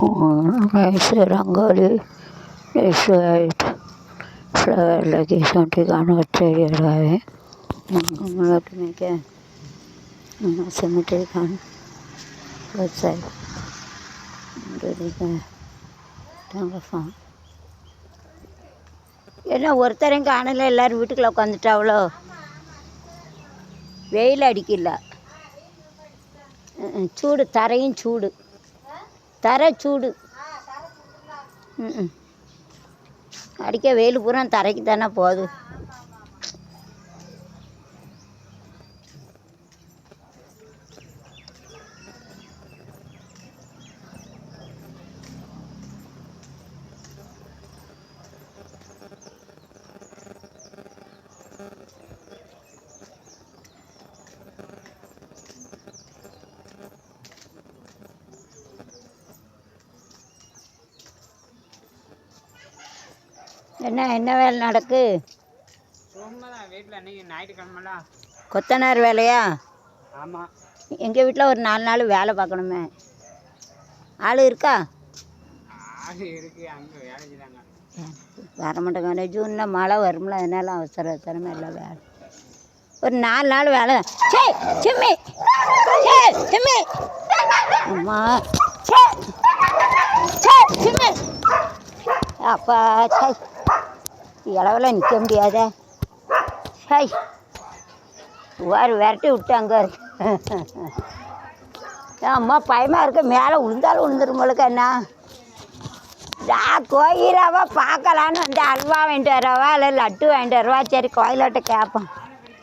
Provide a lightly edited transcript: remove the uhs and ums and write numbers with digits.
ऐसे rangoli white flower लगी छोटी गाना चाहिए रहा है में क्या cemetery kan both side ready என்ன ஒருத்தரையும் காணல, எல்லோரும் வீட்டுக்குள்ளே உட்காந்துட்டாவளோ. வெயில் அடிக்கல, சூடு தரையும் சூடு, தரை சூடு. அடிக்க வெயில் பூரா தரைக்கு தானே போகுது. என்ன வேலை நடக்கு? வீட்டில் அன்றைக்கி ஞாயிற்றுக்கிழமைல கொத்தனார் வேலையா? ஆமாம். எங்கள் வீட்டில் ஒரு 4 நாள் வேலை பார்க்கணுமே. ஆள் இருக்கா? ஆள் இருக்குது, அங்கே வேலை செய்கிறாங்க. வர மாட்டேங்க, ஜூனில் மழை வரும்ல, அதனால அவசரமே இல்லை. வேலை ஒரு 4 நாள் வேலை. சே சிம்மி, சே சிம்மி, அம்மா, சே சே சிம்மி, அப்பா சே, இளவில் நிற்க முடியாதே. சை விரட்டி விட்டு அங்கே இருக்கு. அம்மா பயமாக இருக்க, மேலே விழுந்தாலும் விழுந்துருங்களுக்கு. என்ன நான் கோயிலாவா பார்க்கலான்னு வந்து அல்வா வாங்கிட்டு வரவா இல்லை லட்டு வாங்கிட்டு வரவா? சரி கோயிலாட்ட கேட்போம்.